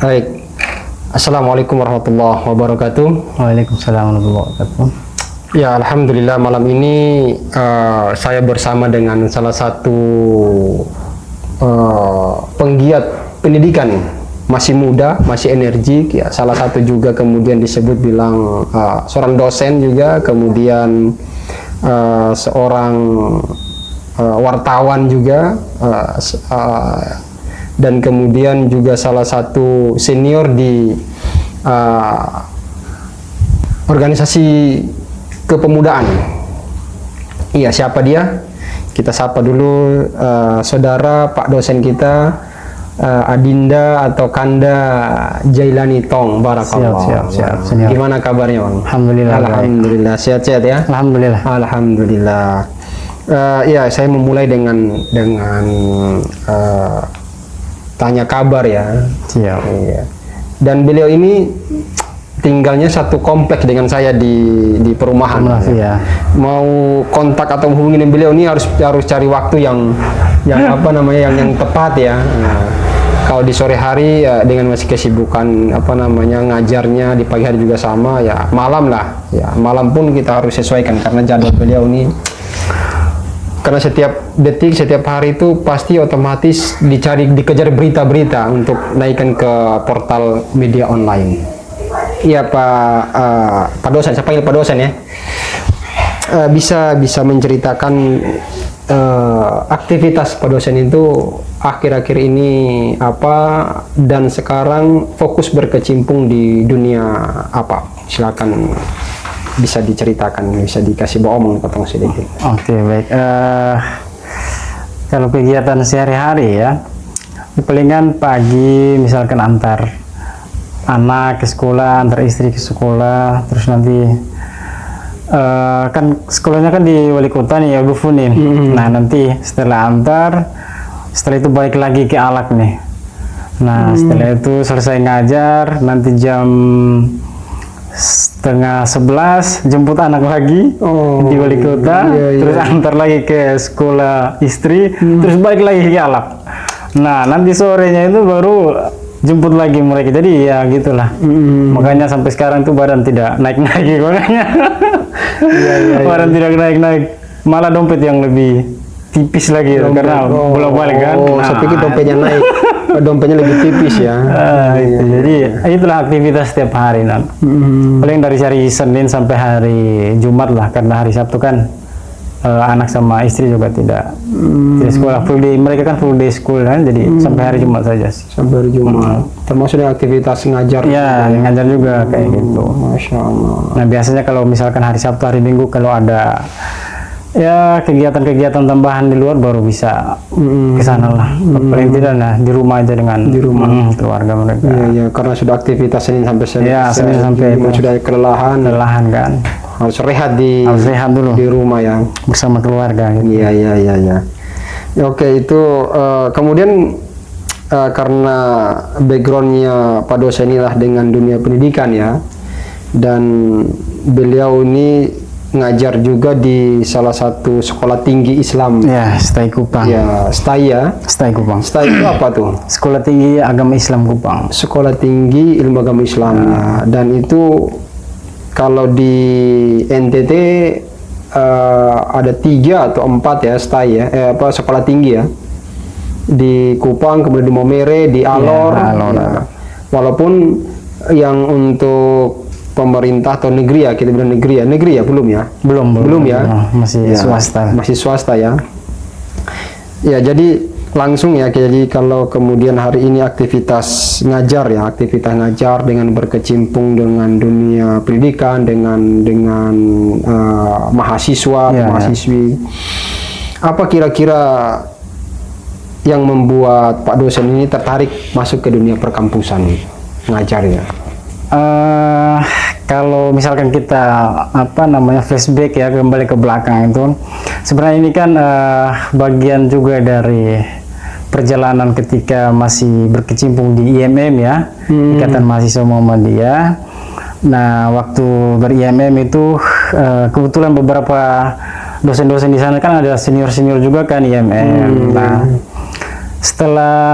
Baik. Assalamualaikum warahmatullahi wabarakatuh. Waalaikumsalam warahmatullahi wabarakatuh. Ya, alhamdulillah malam ini saya bersama dengan salah satu penggiat pendidikan, masih muda, masih energik ya. Salah satu juga kemudian disebut bilang seorang dosen juga, kemudian seorang wartawan juga, dan kemudian juga salah satu senior di organisasi kepemudaan. Iya, siapa dia? Kita sapa dulu saudara Pak dosen kita, Adinda atau Kanda Jailani Tong. Barakallah. Siap. Gimana kabarnya, Bang? Alhamdulillah. Alhamdulillah, sehat-sehat ya? Alhamdulillah. Alhamdulillah. Ya, saya memulai dengan tanya kabar ya. Siap. Iya. Dan beliau ini tinggalnya satu kompleks dengan saya di perumahan. Ya. Mau kontak atau hubungin beliau ini harus cari waktu yang apa namanya yang tepat ya. Nah, kalau di sore hari ya dengan masih kesibukan apa namanya ngajarnya, di pagi hari juga sama ya, malam lah ya, malam pun kita harus sesuaikan karena jadwal beliau ini, karena setiap detik, setiap hari itu pasti otomatis dikejar berita-berita untuk naikkan ke portal media online. Iya Pak dosen, saya panggil Pak dosen ya. Bisa menceritakan aktivitas Pak dosen itu akhir-akhir ini apa, dan sekarang fokus berkecimpung di dunia apa? Silakan, bisa diceritakan, bisa dikasih omong potong sedikit. Oke, baik. Kalau kegiatan sehari-hari ya, palingan pagi misalkan antar anak ke sekolah, antar istri ke sekolah, terus nanti kan sekolahnya kan di wali kota nih ya, Bu Funin. Nah, nanti setelah antar, setelah itu balik lagi ke Alak nih. Nah, setelah itu selesai ngajar, nanti jam 10:30 jemput anak lagi di wali kota, terus antar lagi ke sekolah istri, terus balik lagi ke Alak. Nah, nanti sorenya itu baru jemput lagi mereka. Jadi ya gitulah. Makanya sampai sekarang tuh badan tidak naik-naik makanya. Badan tidak naik-naik, malah dompet yang lebih tipis lagi karena bolak-balik kan. Saya pikir dompetnya naik. Dompetnya lebih tipis ya. Jadi itulah aktivitas setiap hari paling dari hari Senin sampai hari Jumat lah, karena hari Sabtu kan anak sama istri juga tidak sekolah full day, mereka kan full day school kan, jadi sampai hari Jumat saja sih. Sampai hari Jumat. Termasuk aktivitas ngajar. Ya, ngajar juga kayak gitu. Masya Allah. Nah, biasanya kalau misalkan hari Sabtu, hari Minggu kalau ada ya kegiatan-kegiatan tambahan di luar baru bisa ke sana lah. Paling tidak nah di rumah aja dengan keluarga mereka. Iya, karena sudah aktivitas Senin sampai Senin sampai itu sudah kelelahan kan. Harus rehat dulu di rumah ya, bersama keluarga gitu. Iya. Ya, oke, itu kemudian karena backgroundnya Pak dosen inilah dengan dunia pendidikan ya, dan beliau ini ngajar juga di salah satu sekolah tinggi Islam. Ya, STAI Kupang. Ya, STAI ya. STAI Kupang. STAI itu apa tuh? Sekolah Tinggi Agama Islam Kupang. Sekolah Tinggi Ilmu Agama Islam. Ya. Dan itu kalau di NTT ada 3 atau 4 ya STAI ya, sekolah tinggi ya. Di Kupang, kemudian di Momere, di Alor. Ya. Walaupun yang untuk pemerintah atau negeri ya, kita bilang negeri ya, belum ya, masih swasta ya. Ya, jadi langsung ya, jadi kalau kemudian hari ini aktivitas ngajar dengan berkecimpung dengan dunia pendidikan, dengan mahasiswa, mahasiswi, apa kira-kira yang membuat Pak dosen ini tertarik masuk ke dunia perkampusan ngajar ya? Kalau misalkan kita flashback ya, kembali ke belakang itu, sebenarnya ini kan bagian juga dari perjalanan ketika masih berkecimpung di IMM ya, Ikatan Mahasiswa Muhammadiyah. Nah, waktu ber-IMM itu kebetulan beberapa dosen-dosen di sana kan ada senior-senior juga kan IMM. Nah, setelah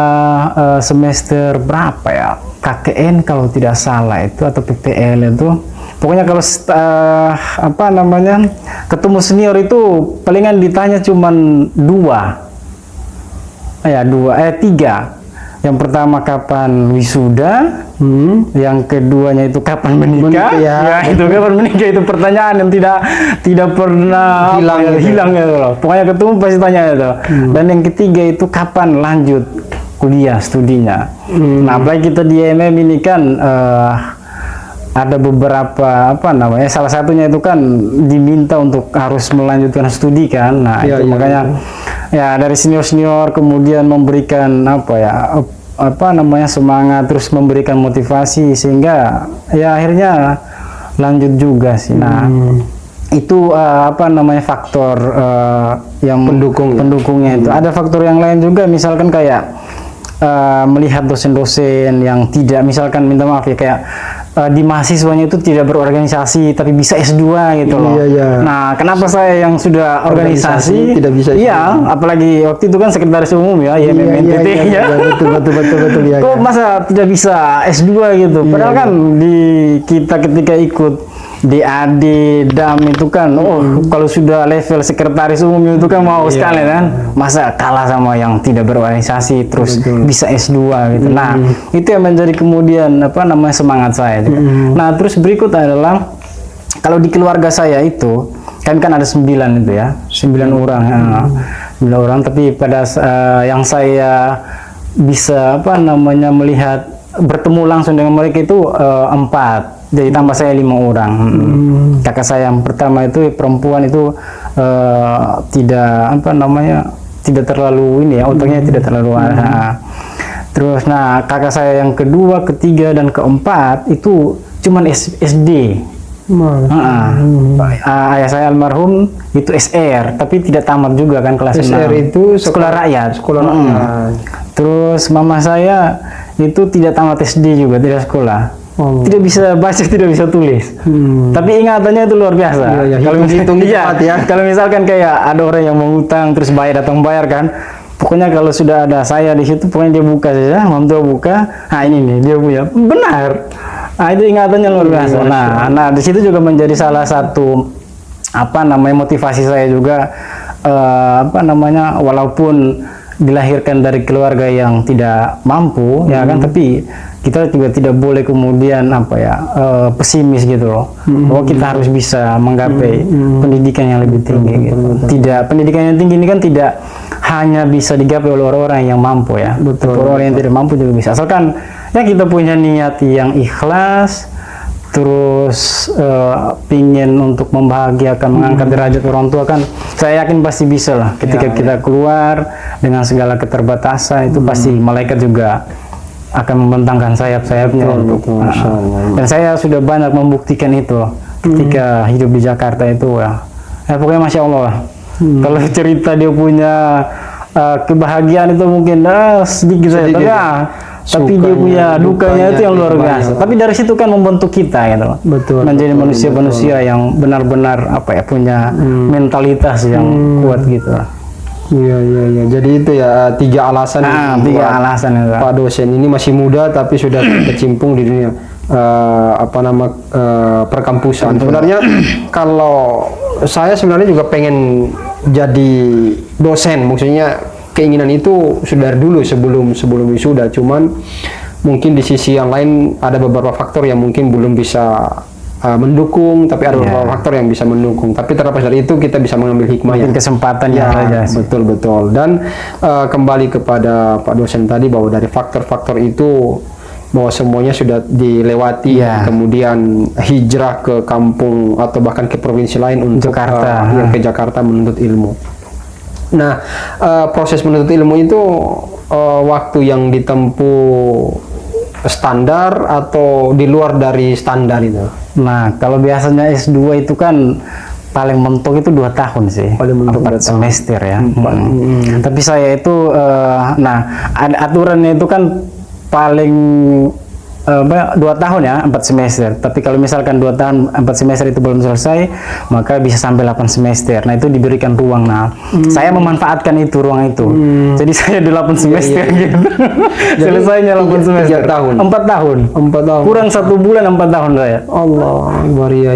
semester berapa ya, KKN kalau tidak salah itu, atau PPL itu. Pokoknya kalau ketemu senior itu palingan ditanya cuman tiga. Yang pertama kapan wisuda, yang keduanya itu kapan menikah. Ya, itu kapan menikah itu pertanyaan yang tidak pernah hilang gitu loh. Pokoknya ketemu pasti tanya itu. Dan yang ketiga itu kapan lanjut kuliah studinya. Nah, apalagi kita di IMM ini kan ada beberapa salah satunya itu kan diminta untuk harus melanjutkan studi kan. Nah, makanya ya dari senior kemudian memberikan semangat, terus memberikan motivasi sehingga ya akhirnya lanjut juga sih. Nah, itu faktor yang pendukungnya itu. Ada faktor yang lain juga, misalkan kayak melihat dosen-dosen yang tidak, misalkan minta maaf ya, kayak di mahasiswanya itu tidak berorganisasi tapi bisa S2 gitu loh. Nah, kenapa saya yang sudah organisasi tidak bisa S2? Iya, apalagi waktu itu kan sekretaris umum ya, IMMNTT ya. Betul ya. Kok masa tidak bisa S2 gitu? Padahal kan di kita ketika ikut DAD, DAM itu kan, kalau sudah level sekretaris umum itu kan mau sekali kan, masa kalah sama yang tidak berorganisasi terus bisa S2 gitu. Nah, itu yang menjadi kemudian semangat saya juga. Nah, terus berikut adalah kalau di keluarga saya itu kan ada 9 itu ya, 9 orang, 9 orang. Tapi pada yang saya bisa melihat bertemu langsung dengan mereka itu 4. Jadi tambah saya 5 orang. Kakak saya yang pertama itu perempuan itu tidak terlalu ini ya, otaknya tidak terlalu terus kakak saya yang kedua, ketiga dan keempat itu cuman SD. Ayah saya almarhum itu SR tapi tidak tamat juga kan, kelas 6. SR itu sekolah rakyat. Terus mama saya itu tidak tamat SD juga, tidak sekolah. Tidak bisa baca, tidak bisa tulis. Tapi ingatannya itu luar biasa. Kalau kalau misalkan kayak ada orang yang mengutang terus datang bayar kan, pokoknya kalau sudah ada saya di situ, pokoknya dia buka saja, mamtua buka, ini nih dia punya, benar. Itu ingatannya luar biasa. Nah di situ juga menjadi salah satu motivasi saya juga, walaupun dilahirkan dari keluarga yang tidak mampu ya kan, tapi kita juga tidak boleh kemudian pesimis gitu loh, bahwa kita harus bisa menggapai pendidikan yang lebih tinggi gitu. Tidak, pendidikan yang tinggi ini kan tidak hanya bisa digapai oleh orang-orang yang mampu ya, orang yang tidak mampu juga bisa, asalkan ya kita punya niat yang ikhlas, terus pingin untuk membahagiakan, mengangkat derajat orang tua kan, saya yakin pasti bisa lah. Ketika kita keluar dengan segala keterbatasan itu pasti malaikat juga akan membentangkan sayap-sayapnya untuk dan saya sudah banyak membuktikan itu ketika hidup di Jakarta itu pokoknya Masya Allah. Kalau cerita dia punya kebahagiaan itu mungkin sedikit saja, tapi dia punya dukanya itu yang luar biasa. Tapi dari situ kan membentuk kita gitu loh. Menjadi manusia-manusia yang benar-benar punya mentalitas yang kuat gitu. Iya. Jadi itu ya 3 alasan. 3 alasan itu. Pak dosen ini masih muda tapi sudah berkecimpung di dunia perkampusan. Sebenarnya kalau saya sebenarnya juga pengen jadi dosen, maksudnya keinginan itu sudah dulu sebelum wisuda, cuman mungkin di sisi yang lain ada beberapa faktor yang mungkin belum bisa mendukung, tapi ada beberapa faktor yang bisa mendukung. Tapi terlepas dari itu kita bisa mengambil hikmahnya. Kesempatan betul. Dan kembali kepada Pak dosen tadi, bahwa dari faktor-faktor itu bahwa semuanya sudah dilewati, kemudian hijrah ke kampung atau bahkan ke provinsi lain untuk ke Jakarta menuntut ilmu. Nah, proses menuntut ilmu itu waktu yang ditempuh standar atau di luar dari standar itu? Nah, kalau biasanya S2 itu kan paling mentok itu 2 tahun sih, 4 semester ya. Tapi saya itu, ada aturannya itu kan paling 2 tahun ya, 4 semester. Tapi kalau misalkan 2 tahun 4 semester itu belum selesai, maka bisa sampai 8 semester. Nah, itu diberikan ruang. Nah, saya memanfaatkan itu ruang itu. Jadi saya 8 semester gitu. Selesainya 8 semester. 3 tahun. 4 tahun. 4 tahun. Kurang 1 bulan 4 tahun saya. Allah, ya.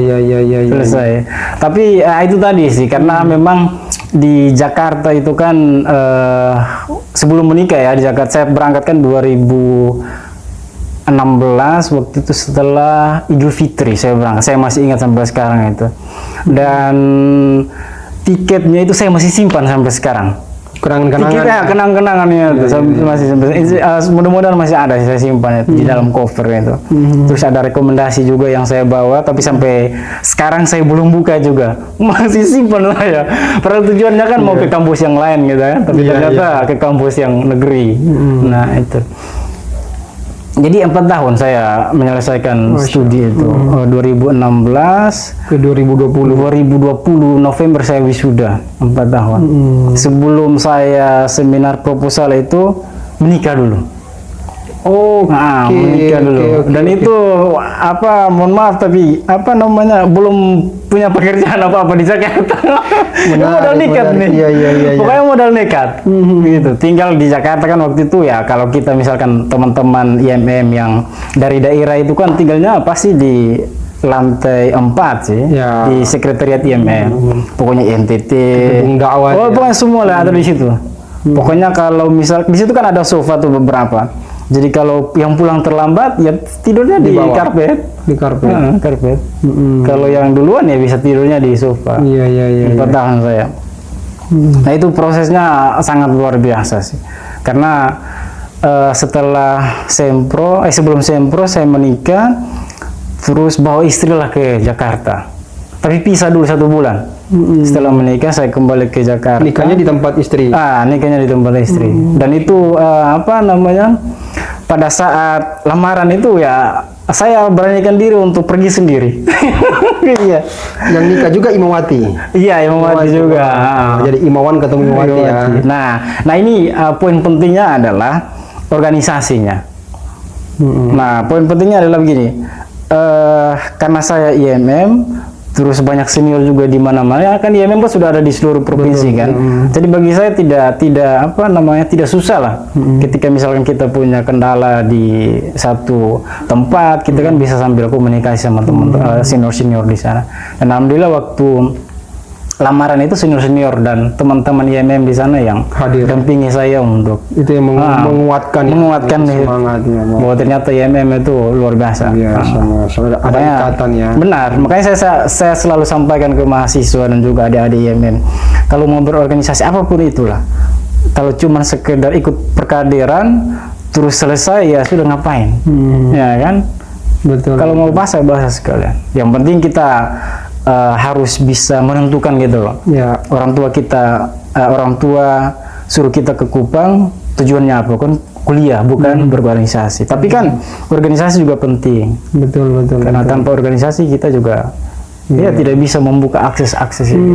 Selesai. Tapi itu tadi sih, karena memang di Jakarta itu kan sebelum menikah ya, di Jakarta saya berangkat kan 2016 waktu itu setelah Idul Fitri saya berangkat. Saya masih ingat sampai sekarang itu. Dan tiketnya itu saya masih simpan sampai sekarang. Kenangan-kenangan. Kenang-kenangannya itu masih mudah-mudahan masih ada saya simpan itu di dalam cover itu. Terus ada rekomendasi juga yang saya bawa, tapi sampai sekarang saya belum buka juga. Masih simpan saya. Padahal tujuannya kan mau ke kampus yang lain gitu kan, tapi ternyata ke kampus yang negeri. Nah itu. Jadi 4 tahun saya menyelesaikan studi itu. 2016 ke 2020 November saya wisuda, 4 tahun. Sebelum saya seminar proposal itu menikah dulu. Menikah dulu. Dan itu mohon maaf tapi belum punya pekerjaan apa-apa di Jakarta. Modal nekat nih. Iya. Pokoknya modal nekat. Gitu. Tinggal di Jakarta kan waktu itu ya, kalau kita misalkan teman-teman IMM yang dari daerah itu kan tinggalnya pasti di lantai 4 sih, di sekretariat IMM. Pokoknya NTT, gedung dakwah. Pokoknya semua lah ada di situ. Pokoknya kalau misal di situ kan ada sofa tuh beberapa. Jadi kalau yang pulang terlambat ya tidurnya di karpet. Di karpet. Karpet. Kalau yang duluan ya bisa tidurnya di sofa. Iya. 4 tahun saya. Nah itu prosesnya sangat luar biasa sih. Karena setelah sempro, sebelum sempro saya menikah, terus bawa istri lah ke Jakarta. Tapi pisah dulu 1 bulan. Setelah menikah saya kembali ke Jakarta. Nikahnya di tempat istri. Nikahnya di tempat istri. Dan itu pada saat lamaran itu ya saya beranikan diri untuk pergi sendiri. Iya. Yang nikah juga Imawati. Iya, Imawati juga. Jadi Imawan ketemu Imawati ya. Nah ini poin pentingnya adalah organisasinya. Nah, poin pentingnya adalah begini. Karena saya IMM, terus banyak senior juga di mana-mana, kan IMM sudah ada di seluruh provinsi kan. Jadi bagi saya tidak susah lah. Ketika misalkan kita punya kendala di satu tempat, kita kan bisa sambil komunikasi sama teman senior di sana. Dan alhamdulillah waktu lamaran itu senior dan teman-teman IMM di sana yang dampingi saya untuk itu yang menguatkan semangatnya bahwa ternyata IMM itu luar biasa. Ada ikatan ya. Benar, makanya saya selalu sampaikan ke mahasiswa dan juga adik-adik IMM, kalau mau berorganisasi apapun itulah, kalau cuma sekedar ikut perkaderan terus selesai ya sudah ngapain, ya kan? Betul. Kalau mau bahasa sekalian. Yang penting kita harus bisa menentukan gitu loh. Ya. Orang tua suruh kita ke Kupang, tujuannya apa? Kan kuliah, bukan berorganisasi. Tapi kan organisasi juga penting. Betul. Karena tanpa organisasi kita juga tidak bisa membuka akses itu.